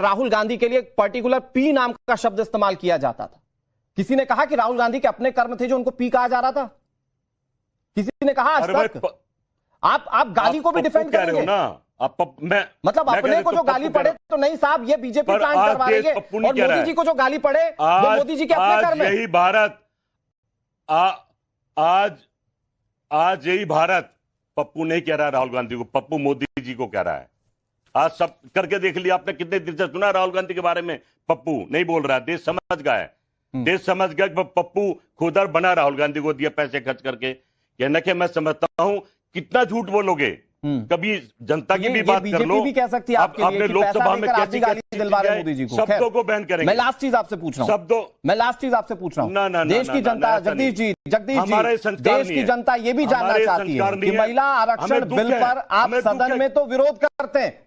राहुल गांधी के लिए एक पर्टिकुलर पी नाम का शब्द इस्तेमाल किया जाता था। किसी ने कहा कि राहुल गांधी के अपने कर्म थे जो उनको पी कहा जा रहा था? किसी ने कहा आज तक? आप गाली को भी डिफेंड करेंगे ना? मतलब अपने को जो गाली पड़े तो नहीं साहब, ये बीजेपी प्लांट करवा रही है, और मोदी जी को जो गाली पड़े वो मोदी जी के अपने कर्म है। यही भारत आज यही भारत पप्पू नहीं कह रहा है राहुल गांधी को, पप्पू मोदी जी को कह रहा है। आज सब करके देख लिया आपने, कितने दिन से सुना राहुल गांधी के बारे में? पप्पू नहीं बोल रहा है, देश समझ गया है, देश समझ गया कि पप्पू खुदर बना राहुल गांधी को दिया पैसे खर्च करके। कहना कि मैं समझता हूं कितना झूठ बोलोगे, कभी जनता की भी बात कर लो। भी कह सकती है आपने लोकसभा में कैसी दिलवा रहे मोदी जी को, शब्दों को बैन करेंगे। मैं लास्ट चीज आपसे पूछ रहा हूं, देश की जनता, जगदीश जी देश की जनता ये भी जानना चाहती है कि महिला आरक्षण बिल पर आप सदन में तो विरोध करते हैं,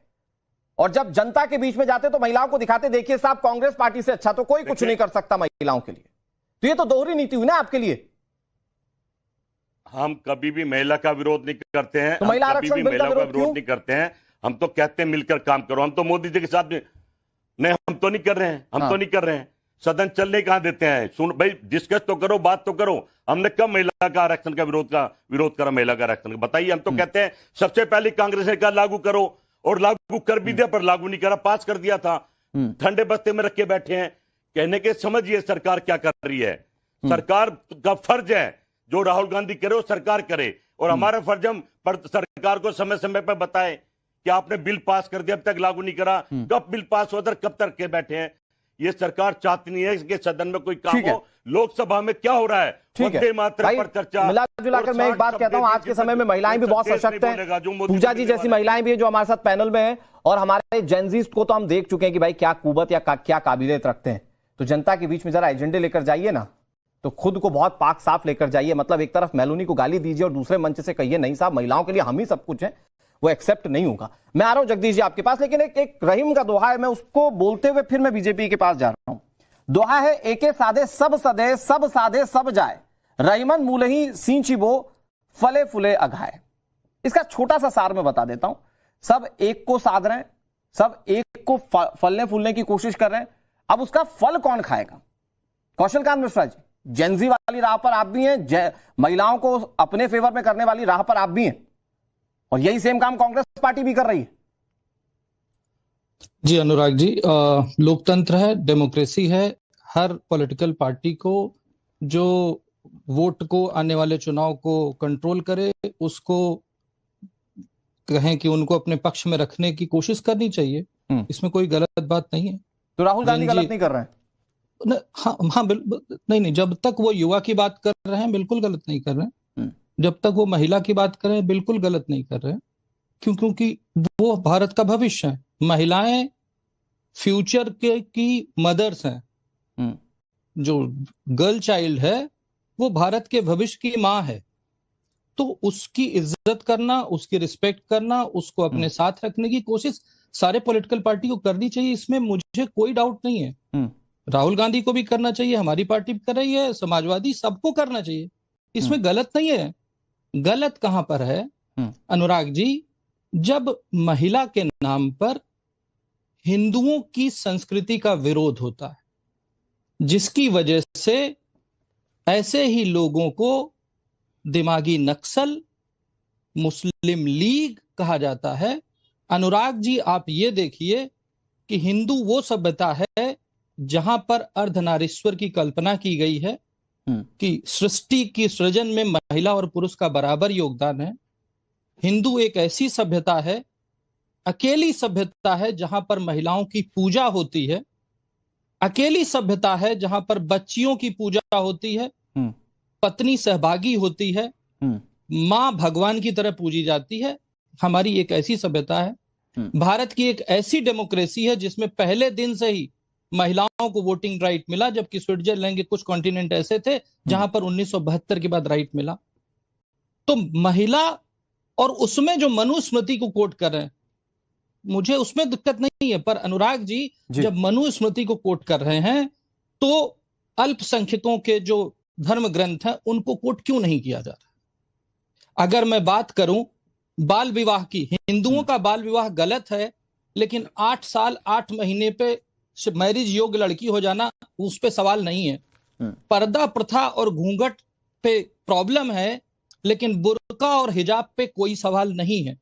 और जब जनता के बीच में जाते तो महिलाओं को दिखाते, देखिए साहब कांग्रेस पार्टी से अच्छा तो कोई कुछ नहीं कर सकता महिलाओं के लिए। तो ये तो दोहरी नीति हुई ना आपके लिए। हम कभी भी महिला का विरोध नहीं करते हैं, तो महिला आरक्षण बिल का विरोध नहीं करते हैं। हम तो कहते हैं मिलकर काम करो। हम तो मोदी जी के साथ नहीं, हम तो नहीं कर रहे हैं, हम तो नहीं कर रहे हैं। सदन चलने कहां देते हैं? सुन भाई, डिस्कस तो करो, बात तो करो। हमने कब महिला का आरक्षण का विरोध करा? महिला का आरक्षण बताइए। हम तो कहते हैं सबसे पहले कांग्रेस ने कहा लागू करो, और लागू कर भी दिया, पर लागू नहीं करा, पास कर दिया था। ठंडे बस्ते में रख के बैठे हैं। कहने के समझिए सरकार क्या कर रही है। सरकार का फर्ज है जो राहुल गांधी करे वो सरकार करे, और हमारा फर्ज हम सरकार को समय समय पर बताए कि आपने बिल पास कर दिया, अब तक लागू नहीं करा, कब बिल पास होता, कब तक के बैठे हैं। ये सरकार चाहती नहीं है कि सदन में कोई काम हो। लोकसभा में क्या हो रहा है? वंदे मातरम पर चर्चा। मिला जुलाकर मैं एक बात कहता हूं, आज के समय में महिलाएं भी बहुत सशक्त हैं। पूजा जी जैसी महिलाएं भी हैं जो हमारे साथ पैनल में हैं, और हमारे जेनजीज को तो हम देख चुके हैं कि भाई क्या कुवत या क्या काबिलियत रखते हैं। तो जनता के बीच में जरा एजेंडे लेकर जाइए ना, तो खुद को बहुत पाक साफ लेकर जाइए। मतलब एक तरफ मेलोनी को गाली दीजिए और दूसरे मंच से कहिए नहीं साहब महिलाओं के लिए हम ही सब कुछ हैं, वो एक्सेप्ट नहीं होगा। मैं आ रहा हूं जगदीश जी आपके पास, लेकिन एक रहीम का दोहा है, मैं उसको बोलते हुए फिर मैं बीजेपी के पास जा रहा हूं। दोहा है, एके सादे सब सदे, सब सादे सब जाए, रहीमन मूलही सींचिबो फले फुले अघाए। इसका छोटा सा सार मैं बता देता हूं। सब एक को साध रहे हैं, सब एक को फलने फूलने की कोशिश कर रहे हैं, अब उसका फल कौन खाएगा? कौशल कांत मिश्रा जी, जेनजी वाली राह पर आप भी हैं, महिलाओं को अपने फेवर में करने वाली राह पर आप भी हैं, और यही सेम काम कांग्रेस पार्टी भी कर रही है। जी अनुराग जी, लोकतंत्र है, डेमोक्रेसी है। हर पॉलिटिकल पार्टी को जो वोट को, आने वाले चुनाव को कंट्रोल करे, उसको कहें कि उनको अपने पक्ष में रखने की कोशिश करनी चाहिए। इसमें कोई गलत बात नहीं है। तो राहुल गांधी गलत नहीं कर रहे हैं? हाँ बिल्कुल नहीं, जब तक वो युवा की बात कर रहे हैं बिल्कुल गलत नहीं कर रहे हैं। जब तक वो महिला की बात कर रहे हैं बिल्कुल गलत नहीं कर रहे हैं। क्योंकि वो भारत का भविष्य है। महिलाएं फ्यूचर की मदर्स हैं। जो गर्ल चाइल्ड है वो भारत के भविष्य की माँ है। तो उसकी इज्जत करना, उसकी रिस्पेक्ट करना, उसको अपने साथ रखने की कोशिश सारे पॉलिटिकल पार्टी को करनी चाहिए। इसमें मुझे कोई डाउट नहीं है। राहुल गांधी को भी करना चाहिए, हमारी पार्टी भी कर रही है, समाजवादी, सबको करना चाहिए। इसमें गलत नहीं है। गलत कहां पर है अनुराग जी? जब महिला के नाम पर हिंदुओं की संस्कृति का विरोध होता है, जिसकी वजह से ऐसे ही लोगों को दिमागी नक्सल, मुस्लिम लीग कहा जाता है। अनुराग जी आप ये देखिए कि हिंदू वो सभ्यता है जहां पर अर्धनारीश्वर की कल्पना की गई है कि सृष्टि की सृजन में महिला और पुरुष का बराबर योगदान है। हिंदू एक ऐसी सभ्यता है, अकेली सभ्यता है जहां पर महिलाओं की पूजा होती है, अकेली सभ्यता है जहां पर बच्चियों की पूजा होती है, पत्नी सहभागी होती है, मां भगवान की तरह पूजी जाती है। हमारी एक ऐसी सभ्यता है। भारत की एक ऐसी डेमोक्रेसी है जिसमें पहले दिन से ही महिलाओं को वोटिंग राइट मिला, जबकि स्विट्जरलैंड के कुछ कॉन्टिनेंट ऐसे थे जहां पर 1972 के बाद राइट मिला। तो महिला, और उसमें जो मनुस्मृति को कोट कर रहे हैं, मुझे उसमें दिक्कत नहीं है, पर अनुराग जी जब मनुस्मृति को कोट कर रहे हैं तो अल्पसंख्यकों के जो धर्म ग्रंथ हैं उनको कोट क्यों नहीं किया जा रहा? अगर मैं बात करूं बाल विवाह की, हिंदुओं का बाल विवाह गलत है, लेकिन 8 साल 8 महीने पे मैरिज योग्य लड़की हो जाना उस पे सवाल नहीं है। पर्दा प्रथा और घूंघट पे प्रॉब्लम है, लेकिन बुर्का और हिजाब पे कोई सवाल नहीं है।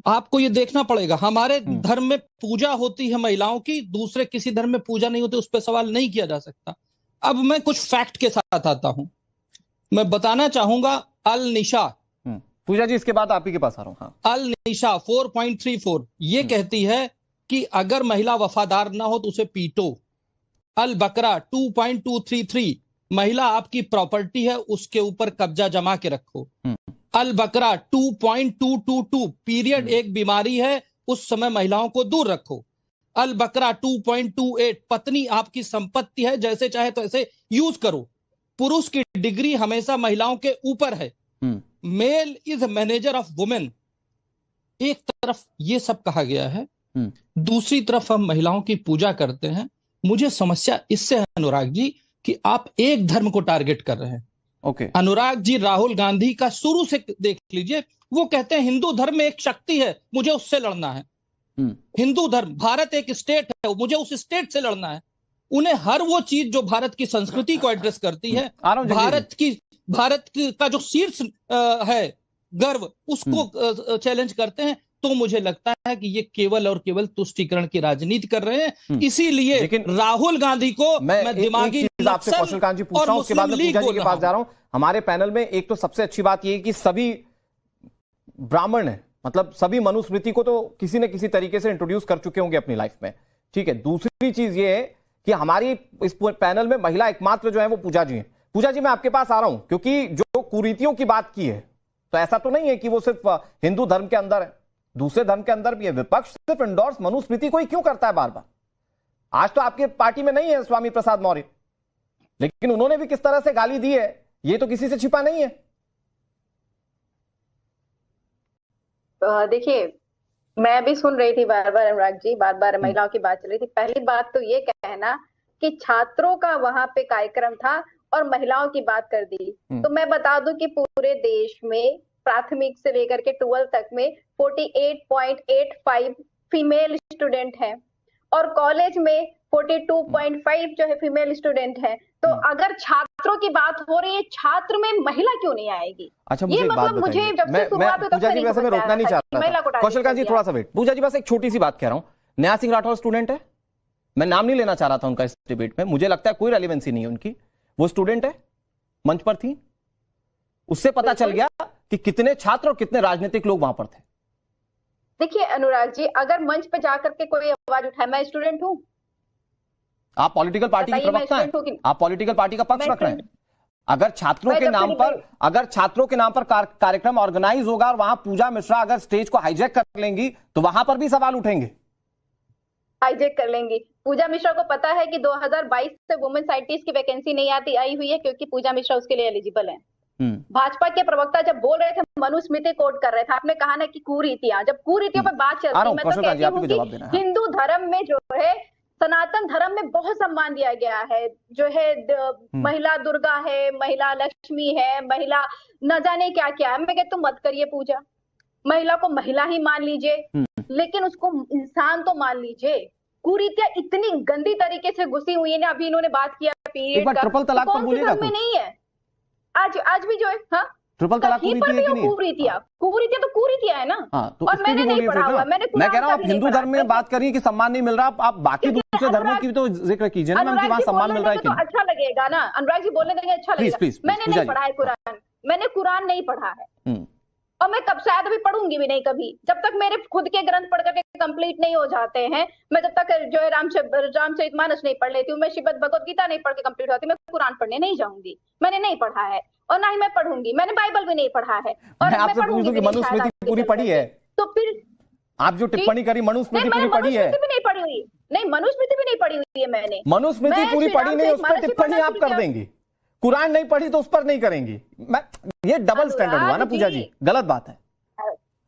आपको ये देखना पड़ेगा, हमारे धर्म में पूजा होती है महिलाओं की, दूसरे किसी धर्म में पूजा नहीं होती, उस पर सवाल नहीं किया जा सकता। अब मैं कुछ फैक्ट के साथ आता हूं। मैं बताना चाहूंगा अल निशा, पूजा जी इसके बाद आप ही के पास आ रहा हूं। हाँ। अल निशा 4.34 ये कहती है कि अगर महिला वफादार ना हो तो उसे पीटो। अल बकरा 2.233 महिला आपकी प्रॉपर्टी है, उसके ऊपर कब्जा जमा के रखो। अल बकरा 2.222 पीरियड एक बीमारी है, उस समय महिलाओं को दूर रखो। अल बकरा 2.28 पत्नी आपकी संपत्ति है, जैसे चाहे तो ऐसे यूज करो। पुरुष की डिग्री हमेशा महिलाओं के ऊपर है। Male is manager of women. एक तरफ ये सब कहा गया है, दूसरी तरफ हम महिलाओं की पूजा करते हैं। मुझे समस्या इससे है अनुराग जी कि आप एक धर्म को टारगेट कर रहे हैं। अनुराग जी राहुल गांधी का शुरू से देख लीजिए, वो कहते हैं हिंदू धर्म में एक शक्ति है, मुझे उससे लड़ना है। हिंदू धर्म, भारत एक स्टेट है, मुझे उस स्टेट से लड़ना है। उन्हें हर वो चीज जो भारत की संस्कृति को एड्रेस करती है, भारत का जो शीर्ष है गर्व, उसको चैलेंज करते हैं। तो मुझे लगता है कि ये केवल और केवल तुष्टीकरण की राजनीति कर रहे हैं। इसीलिए राहुल गांधी को मैं दिमागी आपसे कौशल कांत जी पूछ रहा हूं, उसके बाद मैं पूजा जी के पास जा रहा हूं। हमारे पैनल में एक तो सबसे अच्छी बात यह है कि सभी ब्राह्मण है, मतलब सभी मनुस्मृति को तो किसी न किसी तरीके से इंट्रोड्यूस कर चुके होंगे अपनी लाइफ में, ठीक है। दूसरी चीज ये है कि हमारी इस पैनल में महिला एकमात्र जो है वो पूजा जी है। पूजा जी मैं आपके पास आ रहा हूं, क्योंकि जो कुरीतियों की बात की है, तो ऐसा तो नहीं है कि वो सिर्फ हिंदू धर्म के अंदर है, दूसरे धर्म के अंदर भी है। विपक्ष सिर्फ इंडोर्स मनुस्मृति को ही क्यों करता है बार बार? आज तो आपके पार्टी में नहीं है स्वामी प्रसाद मौर्य, लेकिन उन्होंने भी किस तरह से गाली दी है, ये तो किसी से छिपा नहीं है। देखिए, मैं भी सुन रही थी बार बार अनुराग जी, बार बार महिलाओं की बात चल रही थी। पहली बात तो ये कहना कि छात्रों का वहां पे कार्यक्रम था और महिलाओं की बात कर दी, तो मैं बता दूं कि पूरे देश में प्राथमिक से लेकर के 12 तक में 48.85 फीमेल स्टूडेंट हैं और कॉलेज में 42.5 जो है फीमेल स्टूडेंट है। तो अगर छात्रों की बात हो रही है, छात्र में महिला क्यों नहीं आएगी? अच्छा, मुझे ये मतलब मुझे जब से शुरुआत हुई तब से नहीं वैसे मैं रोकना नहीं चाहता था। कौशल कांत जी थोड़ा सा वेट। पूजा जी बस एक छोटी सी बात कह रहा हूं, नया सिंह राठौर स्टूडेंट है, मैं नाम नहीं लेना चाह रहा था उनका इस डिबेट में, मुझे लगता है कोई रेलिवेंसी नहीं है उनकी, वो स्टूडेंट है, मंच पर थी, उससे पता चल गया कि कितने छात्र और कितने राजनीतिक लोग वहां पर थे। देखिए अनुराग जी, अगर मंच पे जाकर के कोई आवाज उठाए, मैं स्टूडेंट हूं। आप पॉलिटिकल पार्टी की प्रवक्ता हैं, आप पॉलिटिकल पार्टी का पक्ष रख रहे हैं। अगर छात्रों के नाम पर कार्यक्रम ऑर्गेनाइज होगा और वहां पूजा मिश्रा अगर स्टेज को हाईजैक कर लेंगी, तो वहां पर भी सवाल उठेंगे। हाईजैक कर लेंगी। पूजा मिश्रा को पता है कि 2022 से वुमेन साइंटिस्ट की वैकेंसी नहीं आई हुई है, क्योंकि पूजा मिश्रा उसके लिए एलिजिबल है। भाजपा के प्रवक्ता जब बोल रहे थे, मनुस्मृति कोट कर रहे थे, आपने कहा ना कि कुरीतियां, जब कुरीतियों पर बात चलती है, मैं तो कहती हूँ कि हिंदू धर्म में जो है, सनातन धर्म में बहुत सम्मान दिया गया है, जो है महिला दुर्गा है, महिला लक्ष्मी है, महिला न जाने क्या क्या है। मैं कहती हूँ मत करिए पूजा, महिला को महिला ही मान लीजिए, लेकिन उसको इंसान तो मान लीजिए। कुरीतियां इतनी गंदी तरीके से घुसी हुई है ना, अभी इन्होंने बात किया पीरियड का, ट्रिपल तलाक पर बोलिएगा में नहीं है। आज भी जो है, हाँ, ट्रिपल तलाक कुरीतियां तो कुरीतियां है ना। तो और मैंने नहीं पढ़ा हुआ, मैं कह रहा हूँ आप हिंदू धर्म में बात करिए कि सम्मान नहीं मिल रहा, आप बाकी दूसरे धर्मों की तो जिक्र कीजिए ना, कि वहाँ सम्मान मिल रहा है। तो अच्छा लगेगा ना, अनुराग जी बोलने देंगे अच्छा लगेगा। मैंने नहीं पढ़ा है कुरान, मैंने कुरान नहीं पढ़ा है, और मैं कब शायद अभी पढ़ूंगी भी नहीं कभी, जब तक मेरे खुद के ग्रंथ पढ़ करके कंप्लीट नहीं हो जाते हैं। मैं जब तक जो है रामचरितमानस नहीं पढ़ लेती हूँ, मैं श्रीमद् भगवद गीता नहीं पढ़ के कंप्लीट होती, मैं कुरान पढ़ने नहीं जाऊंगी। मैंने नहीं पढ़ा है और ना ही मैं पढ़ूंगी, मैंने बाइबल भी नहीं पढ़ा है और मैं पढ़ूंगी भी नहीं। मनुस्मृति पूरी पढ़ी है तो फिर आप जो टिप्पणी करी, मनुस्मृति पूरी पढ़ी है? नहीं पढ़ी हुई, नहीं मनुस्मृति भी नहीं पढ़ी हुई है मैंने। मनुस्मृति पूरी पढ़ी नहीं, उस पर टिप्पणी आप कर देंगी। कुरान नहीं पढ़ी तो उस पर नहीं करेंगी। ये डबल स्टैंडर्ड हुआ ना पूजा जी, गलत बात है।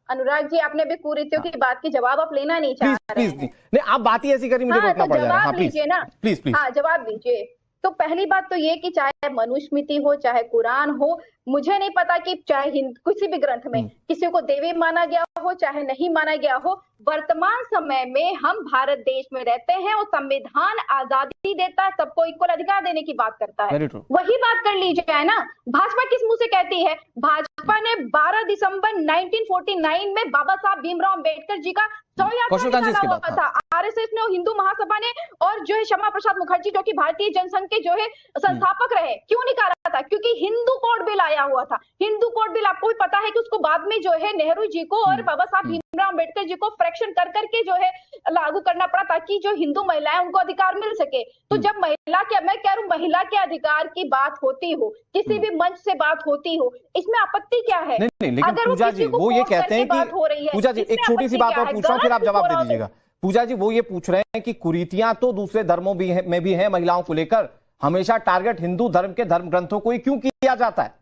अनुराग जी, आपने भी कुरीतियों की बात की जवाब आप लेना नहीं चाह रहे हैं। नहीं, आप बात ही ऐसी करी, मुझे रोकना पड़ जा रहा है। जवाब लीजिए ना, प्लीज। हाँ, जवाब दीजिए। तो पहली बात तो ये कि चाहे मनुस्मृति हो, चाहे कुरान हो, मुझे नहीं पता कि चाहे किसी भी ग्रंथ में किसी को देवी माना गया हो चाहे नहीं माना गया हो, वर्तमान समय में हम भारत देश में रहते हैं और संविधान आजादी देता है, सबको इक्वल अधिकार देने की बात करता है। वही बात कर लीजिए ना, भाजपा किस मुंह से कहती है? भाजपा ने 12 दिसंबर 1949 में बाबा साहब भीमराव अंबेडकर जी का 100 यात्रा निकाला हुआ था। आरएसएस ने और हिंदू महासभा ने और जो है श्यामा प्रसाद मुखर्जी जो कि भारतीय जनसंघ के जो है संस्थापक रहे, क्यों निकाला था? क्योंकि हिंदू कोड बिल आया हुआ था। हिंदू कोड बिल आपको भी पता है कि उसको बाद में जो है नेहरू जी को और बाबा साहब भीमराव अंबेडकर जी को फ्रैक्शन कर करके जो है लागू करना पड़ा ताकि जो हिंदू महिलाएं उनको अधिकार मिल सके। तो जब महिला के, मैं कह रहा हूं महिला के अधिकार की बात होती हो, किसी भी मंच से बात होती हो, इसमें आपत्ति क्या है? नहीं, लेकिन पूजा जी वो ये कहते हैं कि पूजा जी एक छोटी सी बात और पूछ रहा हूं, फिर आप जवाब दे दीजिएगा। पूजा जी वो ये पूछ रहे हैं कि कुरीतियां तो दूसरे धर्मों में भी हैं महिलाओं को लेकर, हमेशा टारगेट हिंदू धर्म के धर्म ग्रंथों को ही क्यों किया जाता है?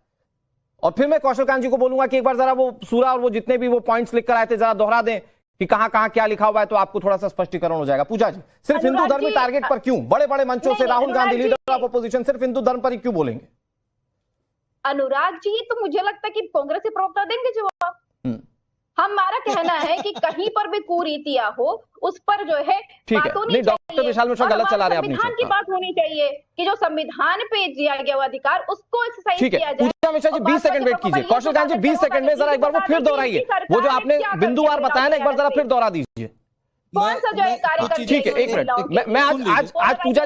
और फिर मैं कौशल कांत जी को बोलूंगा कि एक बार जरा वो सूरा और वो जितने भी वो पॉइंट्स लिख कर आए थे जरा दोहरा दें कि कहां कहां क्या लिखा हुआ है, तो आपको थोड़ा सा स्पष्टीकरण हो जाएगा। पूजा जी सिर्फ हिंदू धर्म में टारगेट पर क्यों? बड़े बड़े मंचों से Rahul Gandhi leader of opposition सिर्फ हिंदू धर्म पर ही क्यों बोलेंगे? अनुराग जी तो मुझे लगता है कि कांग्रेस के प्रवक्ता देंगे जवाब। हमारा कहना है कि कहीं पर भी कुरीतियां हो उस पर जो है बात होनी चाहिए। डॉक्टर विशाल मिश्रा गलत चला रहे हैं, संविधान की बात होनी चाहिए कि जो संविधान पे दिया गया वो अधिकार उसको एक्सरसाइज किया जाए। पूजा मिश्रा जी 20 सेकंड वेट कीजिए। कौशल कांत जी 20 सेकंड में जरा एक बार वो फिर दोहराइए, वो जो आपने बिंदुवार बताया ना एक बार जरा फिर दोहरा दीजिए। कौन सा जो है कार्यक्रम? ठीक है, एक मिनट, मैं आज पूजा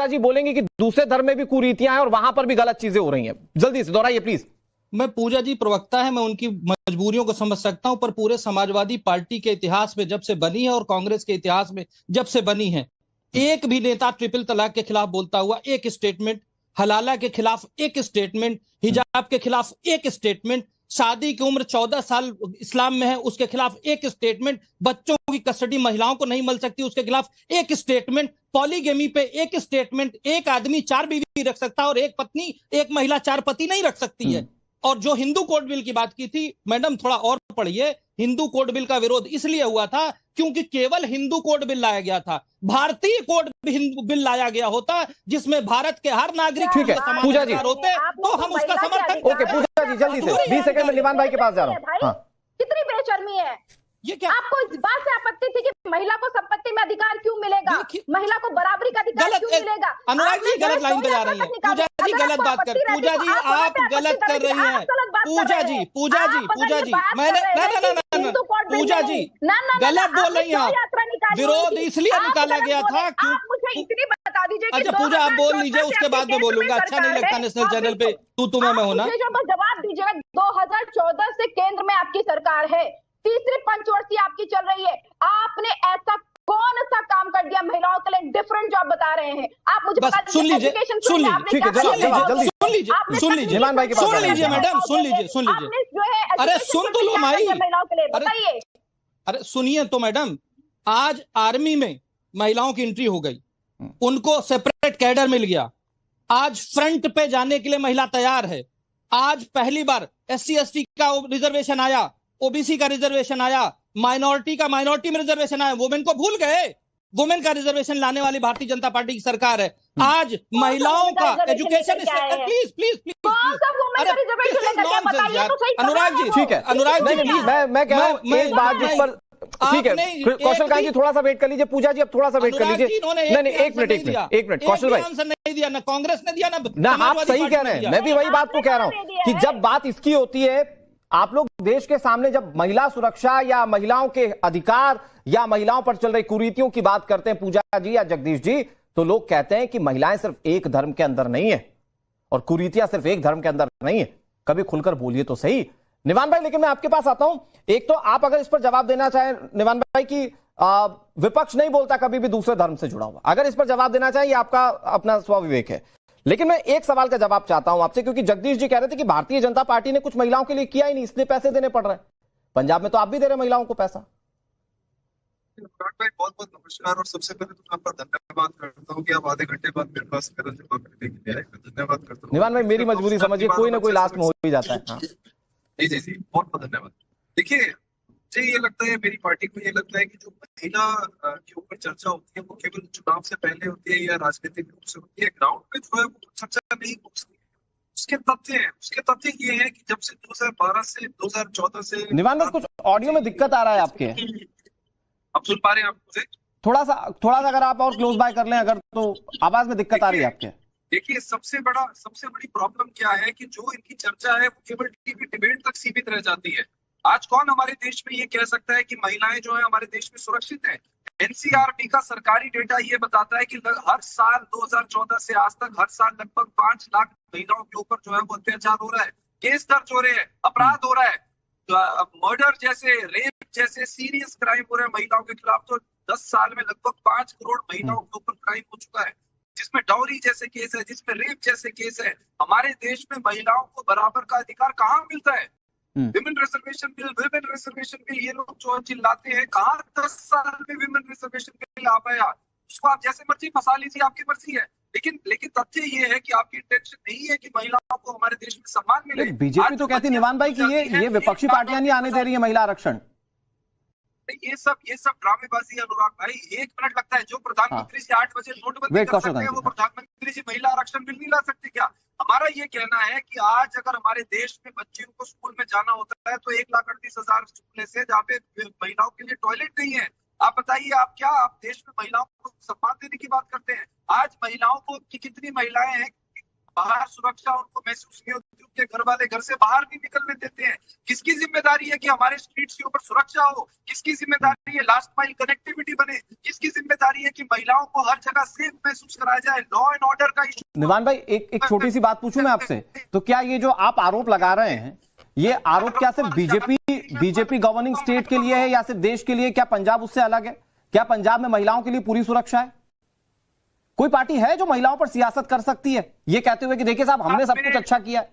जी बोलेंगी कि दूसरे धर्म में भी कुरीतियां हैं और वहां पर भी गलत चीजें हो रही हैं। जल्दी से दोहराइए प्लीज। मैं पूजा जी प्रवक्ता है, मैं उनकी मजबूरियों को समझ सकता हूं, पर पूरे समाजवादी पार्टी के इतिहास में जब से बनी है और कांग्रेस के इतिहास में जब से बनी है, एक भी नेता ट्रिपल तलाक के खिलाफ बोलता हुआ एक स्टेटमेंट, हलाला के खिलाफ एक स्टेटमेंट, हिजाब के खिलाफ एक स्टेटमेंट, शादी की उम्र 14 साल इस्लाम में है उसके खिलाफ एक स्टेटमेंट, बच्चों की कस्टडी महिलाओं को नहीं मिल सकती उसके खिलाफ एक स्टेटमेंट, पॉलीगेमी पे एक स्टेटमेंट, एक आदमी 4 बीवी रख सकता है और एक पत्नी, एक महिला 4 पति नहीं रख सकती है। और जो हिंदू कोड बिल की बात की थी मैडम, थोड़ा और पढ़िए। हिंदू कोड बिल का विरोध इसलिए हुआ था क्योंकि केवल हिंदू कोड बिल लाया गया था। भारतीय कोड बिल लाया गया होता जिसमें भारत के हर नागरिक ठीक है पूजा जी होते तो हम उसका समर्थन। ओके पूजा जी जल्दी से 20 सेकंड में निवान भाई के पास जा रहा हूं। कितनी बेशर्मी है ये क्या? आपको इस बात से आपत्ति थी कि महिला को संपत्ति में अधिकार क्यों मिलेगा, महिला को बराबरी का अधिकार क्यों मिलेगा? अनुराग जी गलत लाइन पे जा रही है। पूजा जी गलत बात कर, पूजा जी आप गलत कर रही हैं। पूजा जी मैंने पूजा जी गलत बोल रही हैं आप। विरोध इसलिए निकाला गया था क्यों? मुझे इतनी बता दीजिए। अच्छा पूजा आप बोल लीजिए, उसके बाद में बोलूंगा। अच्छा नहीं लगता नेशनल चैनल पे तुम्हें मैं होना। जवाब दीजिएगा। 2014 से केंद्र में आपकी सरकार है, तीसरी पंचवर्षीय आपकी चल रही है। आपने ऐसा कौन सा काम कर दिया महिलाओं के लिए डिफरेंट जॉब बता रहे हैं आप? मुझे बस सुन लीजिए ठीक है सुन लीजिए मैडम, सुन लीजिए। अरे सुन तो लो माई, महिलाओं के लिए बताइए। अरे सुनिए तो मैडम, आज आर्मी में महिलाओं की एंट्री हो गई, उनको सेपरेट कैडर मिल गया। आज फ्रंट पे जाने के लिए महिला तैयार है। आज पहली बार SC ST का रिजर्वेशन आया, ओबीसी का रिजर्वेशन आया, माइनॉरिटी में रिजर्वेशन आया। वुमेन को भूल गए? वुमेन का रिजर्वेशन लाने वाली भारतीय जनता पार्टी की सरकार है। आज महिलाओं का एजुकेशन प्लीज अनुराग जी, ठीक है अनुराग जी मैं कह रहा हूं एक बात जिस पर ठीक है कौशल कांत जी थोड़ा सा वेट कर लीजिए। पूजा जी अब थोड़ा सा वेट कर लीजिए। नहीं एक मिनट कौशल भाई, आंसर नहीं दिया, ना कांग्रेस ने दिया ना आप सही कह रहे हैं। मैं भी वही बात को कह रहा हूं कि जब बात इसकी होती है, आप लोग देश के सामने जब महिला सुरक्षा या महिलाओं के अधिकार या महिलाओं पर चल रही कुरीतियों की बात करते हैं पूजा जी या जगदीश जी, तो लोग कहते हैं कि महिलाएं सिर्फ एक धर्म के अंदर नहीं है और कुरीतियां सिर्फ एक धर्म के अंदर नहीं है। कभी खुलकर बोलिए तो सही निवान भाई। लेकिन मैं आपके पास आता हूं, एक तो आप अगर इस पर जवाब देना चाहें निवान भाई की विपक्ष नहीं बोलता कभी भी दूसरे धर्म से जुड़ा हुआ, अगर इस पर जवाब देना चाहिए आपका अपना स्वविवेक है। लेकिन मैं एक सवाल का जवाब चाहता हूं आपसे, क्योंकि जगदीश जी कह रहे थे कि भारतीय जनता पार्टी ने कुछ महिलाओं के लिए किया ही नहीं इसलिए पैसे देने पड़ रहे हैं। पंजाब में तो आप भी दे रहे महिलाओं को पैसा। भाई बहुत बहुत नमस्कार और सबसे पहले तो मैं आपका धन्यवाद करता हूं कि आप आधे घंटे बाद मेरे पास जवाब करने के लिए आए। धन्यवाद करता हूं निवान भाई, मेरी मजबूरी समझिए, कोई ना कोई लास्ट में हो ही जाता है। जी बहुत बहुत धन्यवाद। देखिए मुझे ये लगता है, मेरी पार्टी को ये लगता है कि जो महिला के ऊपर चर्चा होती है वो केवल चुनाव से पहले होती है या राजनीतिक रूप से होती है। ग्राउंड पे जो है वो चर्चा नहीं हो सकती। उसके तथ्य ये है कि जब से 2012 से 2014 से निवान भाई, कुछ ऑडियो में दिक्कत आ रहा है आपके। आप सुन पा रहे हैं? आप मुझे थोड़ा सा अगर आप और क्लोज बाय कर लें अगर, तो आवाज में दिक्कत आ रही है आपके। देखिए, सबसे बड़ी प्रॉब्लम क्या है कि जो इनकी चर्चा है वो केवल टीवी डिबेट तक सीमित रह जाती है। आज कौन हमारे देश में ये कह सकता है कि महिलाएं जो है हमारे देश में सुरक्षित हैं? एनसीआरबी का सरकारी डेटा ये बताता है कि हर साल 2014 से आज तक हर साल लगभग 5 लाख महिलाओं के ऊपर जो है वो अत्याचार हो रहा है, केस दर्ज हो रहे हैं, अपराध हो रहा है, मर्डर जैसे, रेप जैसे सीरियस क्राइम हो रहे हैं महिलाओं के खिलाफ। तो 10 साल में लगभग 5 करोड़ महिलाओं के ऊपर क्राइम हो चुका है, जिसमें डाउरी जैसे केस है, जिसमें रेप जैसे केस है। हमारे देश में महिलाओं को बराबर का अधिकार कहाँ मिलता है? विमेन रिजर्वेशन बिल ये लोग जो चिल्लाते हैं, कहाँ 10 साल में विमेन रिजर्वेशन बिल आ पाया? उसको आप जैसे मर्जी फंसा लीजिए, आपकी मर्जी है, लेकिन तथ्य ये है कि आपकी इंटेंशन नहीं है कि महिलाओं को हमारे देश में सम्मान मिले। बीजेपी तो कहती है निवान भाई कि ये विपक्षी पार्टियां नहीं आने दे रही है महिला आरक्षण। ये सब ड्रामेबाजी है अनुराग भाई। 1 मिनट लगता है। जो प्रधानमंत्री जी 8 बजे नोटबंदी कर सकते हैं, वो प्रधानमंत्री जी महिला आरक्षण बिल नहीं ला सकते क्या? हमारा ये कहना है कि आज अगर हमारे देश में बच्चियों को स्कूल में जाना होता है तो 1,38,000 स्कूल ऐसे जहाँ पे महिलाओं के लिए टॉयलेट नहीं है। आप बताइए, आप देश में महिलाओं को सम्मान देने की बात करते हैं? आज महिलाओं को कितनी महिलाएं हैं बाहर सुरक्षा उनको महसूस नहीं होती, उनके घर वाले घर से बाहर नहीं निकलने देते हैं। किसकी जिम्मेदारी है कि हमारे स्ट्रीट्स के ऊपर सुरक्षा हो? किसकी जिम्मेदारी है लास्ट माइल कनेक्टिविटी बने? किसकी जिम्मेदारी है कि महिलाओं को हर जगह सेफ महसूस कराया जाए? लॉ एंड ऑर्डर का इशू। निवान भाई, एक छोटी सी बात पूछूं मैं आपसे, तो क्या ये जो आप आरोप लगा रहे हैं, ये आरोप क्या सिर्फ बीजेपी गवर्निंग स्टेट के लिए है या सिर्फ देश के लिए? क्या पंजाब उससे अलग है? क्या पंजाब में महिलाओं के लिए पूरी सुरक्षा है? कोई पार्टी है जो महिलाओं पर सियासत कर सकती है ये कहते हुए कि देखिए साहब, हमने सब कुछ अच्छा किया है?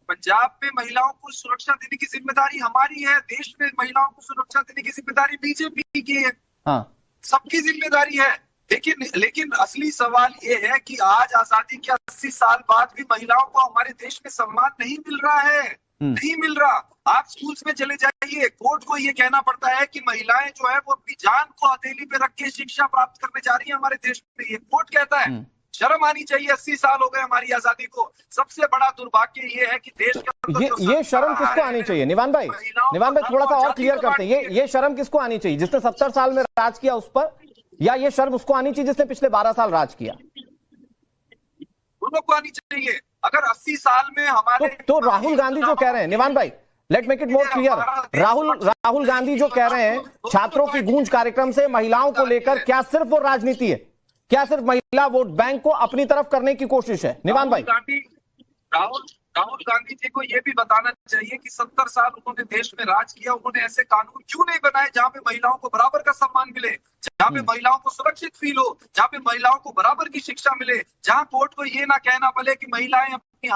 पंजाब में महिलाओं को सुरक्षा देने की जिम्मेदारी हमारी है। देश में महिलाओं को सुरक्षा देने की जिम्मेदारी बीजेपी की है। हाँ, सबकी जिम्मेदारी है। लेकिन असली सवाल ये है कि आज आजादी के 80 साल बाद भी महिलाओं को हमारे देश में सम्मान नहीं मिल रहा है, नहीं मिल रहा। आप स्कूल्स में चले जाइए, कोर्ट को ये कहना पड़ता है कि महिलाएं जो है वो अपनी जान को हथेली पे रख के शिक्षा प्राप्त करने जा रही है हमारे देश में, ये कोर्ट कहता है। शर्म आनी चाहिए। 80 साल हो गए हमारी आजादी को। सबसे बड़ा दुर्भाग्य ये है कि देश के ये शर्म किसको आनी चाहिए? निवान भाई थोड़ा सा और क्लियर करते हैं, ये शर्म किसको आनी चाहिए? जिसने 70 साल में राज किया उस पर, या ये शर्म उसको आनी चाहिए जिसने पिछले 12 साल राज किया? दोनों को आनी चाहिए। अगर 80 साल में हमारे तो राहुल गांधी जो कह रहे हैं, निवान भाई let make it more clear, Rahul Gandhi जो कह रहे हैं छात्रों की गूंज कार्यक्रम से महिलाओं को लेकर, क्या सिर्फ वो राजनीति है? क्या सिर्फ महिला वोट बैंक को अपनी तरफ करने की कोशिश है? निवान भाई, राहुल गांधी जी को यह भी बताना चाहिए कि 70 साल उन्होंने देश में राज किया, उन्होंने ऐसे कानून क्यों नहीं बनाए जहां पे महिलाओं को बराबर का सम्मान मिले, जहां पे महिलाओं को सुरक्षित फील हो, जहां पे महिलाओं को बराबर की शिक्षा मिले, जहां कोर्ट को ये ना कहना पड़े कि महिलाएं अपनी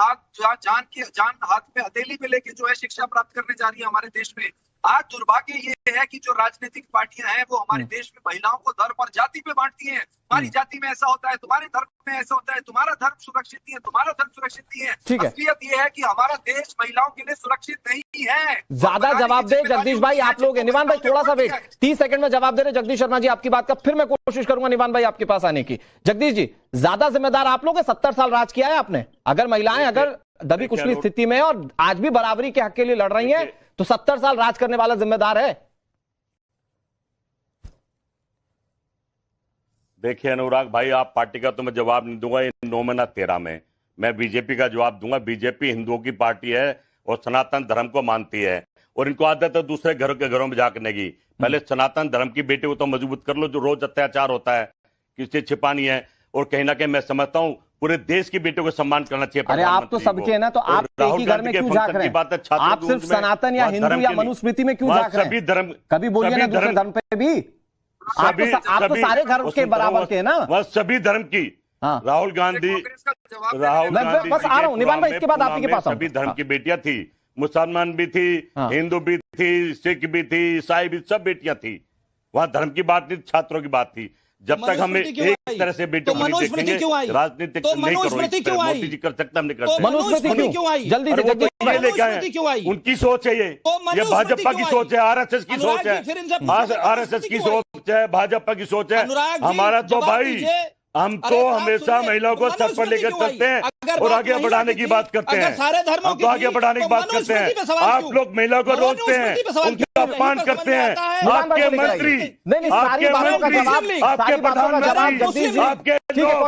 जान हाथ में हथेली पे लेके जो है शिक्षा प्राप्त करने जा रही है हमारे देश में। आज दुर्भाग्य ये है कि जो राजनीतिक पार्टियां हैं वो हमारे देश में महिलाओं को धर्म और जाति पे बांटती हैं। हमारी जाति में ऐसा होता है, तुम्हारे धर्म में ऐसा होता है, तुम्हारा धर्म सुरक्षित नहीं है, तुम्हारा धर्म सुरक्षित नहीं है। असलियत ये है कि हमारा देश महिलाओं के लिए सुरक्षित नहीं है। ज्यादा जवाब दे जगदीश भाई, आप लोग हैं। निवान भाई थोड़ा सा वेट, 30 सेकंड में जवाब दे रहे जगदीश शर्मा जी आपकी बात का, फिर मैं कोशिश करूंगा निवान भाई आपके पास आने की। जगदीश जी, ज्यादा जिम्मेदार आप लोग हैं, 70 साल राज किया है आपने। अगर महिलाएं अगर दबी कुचली स्थिति में और आज भी बराबरी के हक के लिए लड़ रही हैं, तो 70 साल राज करने वाला जिम्मेदार है। देखिए अनुराग भाई, आप पार्टी का तो मैं जवाब नहीं दूंगा, ये 9 में ना 13 में मैं बीजेपी का जवाब दूंगा। बीजेपी हिंदुओं की पार्टी है और सनातन धर्म को मानती है, और इनको आदत है दूसरे घरों में जाने की। पहले सनातन धर्म की बेटी को तो मजबूत कर लो, जो रोज अत्याचार होता है किसी छिपानी है। और कहीं ना कहीं मैं समझता हूँ पूरे देश की बेटियों को सम्मान करना चाहिए। अरे आप तो सबके हैं ना, तो आप एक ही घर में क्यों झांक रहे हैं? आप सिर्फ सनातन या हिंदू या मनुस्मृति में क्यों झांक रहे हैं? सभी धर्म, कभी बोलिए ना दूसरे धर्म पे भी। आप तो सारे घर के बराबर के हैं ना। वह सभी धर्म की। राहुल गांधी बस आ रहा हूँ निवान भाई, इसके बाद आप ही के पास सभी धर्म की बेटियां थी, मुसलमान भी थी, हिंदू भी थी, सिख भी थी, ईसाई भी, सब बेटियां थी। वहां धर्म की बात नहीं, छात्रों की बात थी। जब तक हमें मनुस्मृति क्यों एक आई? तरह से बेटों तो को नहीं मनुस्मृति देखेंगे, क्यों आई? राजनीतिक तो नहीं करो, मनुस्मृति इस पे क्यों आई? मोदी जी कर सकते, हम नहीं कर तो सकते। मनुस्मृति क्यों आई? जल्दी अरे से वो तो जल्दी ये लेकर मनुस्मृति क्यों आई? आए, उनकी सोच है ये तो ये मनुस्मृति भाजपा की क्यों सोच है, आई? आरएसएस की अनुराग सोच जी, फिर इनसे है, पूछिए, आरएसएस की मनुस्मृति क्यों सोच है, भाजपा की सोच है। अनुराग जी, हमारा तो जवाब भाई दीजिए। हम अरे तो बात हमेशा सुनिए, महिलाओं को सर पर मनुस्मृति लेकर क्यों आई? चलते हैं अगर और बात आगे महिला बढ़ाने की की थी, बात करते अगर हैं। सारे धर्मों हम की तो आगे थी, बढ़ाने की तो बात करते मनुस्मृति पे हैं। सवाल आप क्यों? लोग महिलाओं को रोकते मनुस्मृति पे हैं, सवाल उनका क्यों? अपमान यही तो करते समझ हैं। में आता है। निदान भाई आपके को लेकर मंत्री, आइए। नहीं, सारी आपके बातों का मंत्री, जवाब, आपके सारी बातों का जवाब प्रधानमंत्री, जगदीश जी, आपके ठीक है, लोग